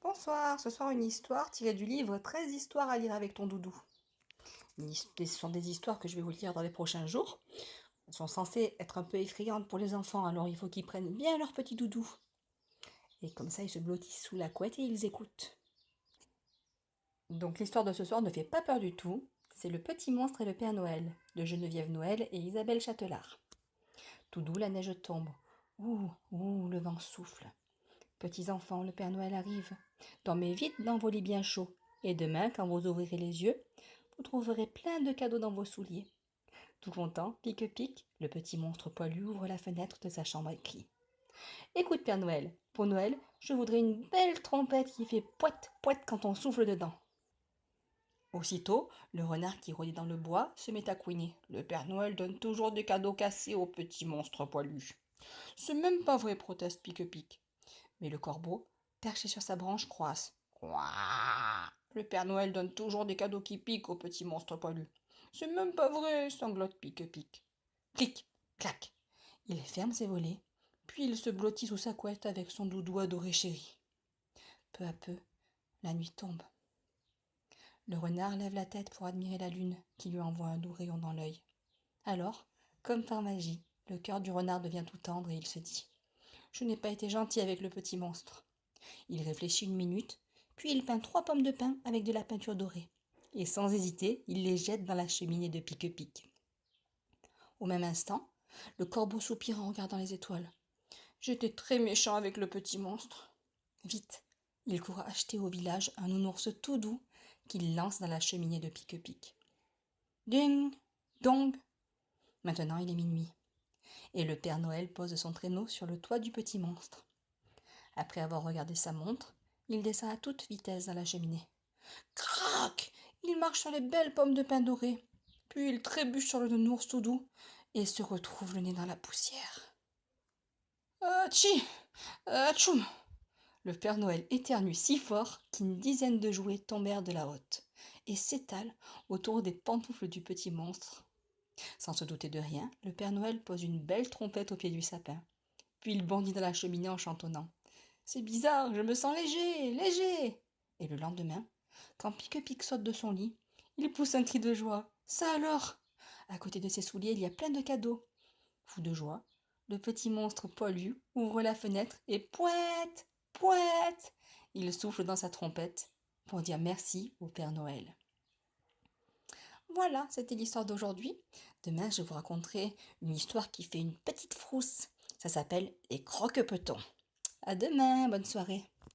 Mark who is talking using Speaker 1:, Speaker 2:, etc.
Speaker 1: Bonsoir, ce soir une histoire tirée du livre 13 histoires à lire avec ton doudou. Ce sont des histoires que je vais vous lire dans les prochains jours. Elles sont censées être un peu effrayantes pour les enfants, alors il faut qu'ils prennent bien leur petit doudou. Et comme ça, ils se blottissent sous la couette et ils écoutent. Donc l'histoire de ce soir ne fait pas peur du tout. C'est Le Petit Monstre et le Père Noël, de Geneviève Noël et Isabelle Châtelard. Tout doux, la neige tombe. Ouh, ouh, le vent souffle. Petits enfants, le Père Noël arrive. Dormez vite dans vos lits bien chauds. Et demain, quand vous ouvrirez les yeux, vous trouverez plein de cadeaux dans vos souliers. Tout content, pique-pique, le petit monstre poilu ouvre la fenêtre de sa chambre et crie. Écoute, Père Noël, pour Noël, je voudrais une belle trompette qui fait poète, poète quand on souffle dedans. Aussitôt, le renard qui rôdait dans le bois se met à couiner. Le Père Noël donne toujours des cadeaux cassés au petit monstre poilu. C'est même pas vrai, proteste Pique-Pique. Mais le corbeau, perché sur sa branche, croasse. Ouah! Le Père Noël donne toujours des cadeaux qui piquent au petit monstre poilu. C'est même pas vrai, sanglote Pique-Pique. Clic, clac. Il ferme ses volets, puis il se blottit sous sa couette avec son doudou adoré chéri. Peu à peu, la nuit tombe. Le renard lève la tête pour admirer la lune qui lui envoie un doux rayon dans l'œil. Alors, comme par magie, le cœur du renard devient tout tendre et il se dit « Je n'ai pas été gentil avec le petit monstre. » Il réfléchit une minute, puis il peint 3 pommes de pin avec de la peinture dorée. Et sans hésiter, il les jette dans la cheminée de Pique-Pique. Au même instant, le corbeau soupire en regardant les étoiles. J'étais très méchant avec le petit monstre. Vite, il court acheter au village un nounours tout doux qu'il lance dans la cheminée de Pique-Pique. Ding, dong. Maintenant il est minuit. Et le Père Noël pose son traîneau sur le toit du petit monstre. Après avoir regardé sa montre, il descend à toute vitesse dans la cheminée. Crac! Il marche sur les belles pommes de pin dorées. Puis il trébuche sur le nounours tout doux et se retrouve le nez dans la poussière. Hachi! Atchoum! Le Père Noël éternue si fort qu'une dizaine de jouets tombèrent de la hotte et s'étalent autour des pantoufles du petit monstre. Sans se douter de rien, le Père Noël pose une belle trompette au pied du sapin. Puis il bondit dans la cheminée en chantonnant. C'est bizarre, je me sens léger, léger. Et le lendemain, quand Pique-Pique saute de son lit, il pousse un cri de joie. Ça alors! À côté de ses souliers, il y a plein de cadeaux. Fou de joie, le petit monstre poilu ouvre la fenêtre et poète, poète, il souffle dans sa trompette pour dire merci au Père Noël. Voilà, c'était l'histoire d'aujourd'hui. Demain, je vous raconterai une histoire qui fait une petite frousse. Ça s'appelle Les Croque-Petons. À demain, bonne soirée.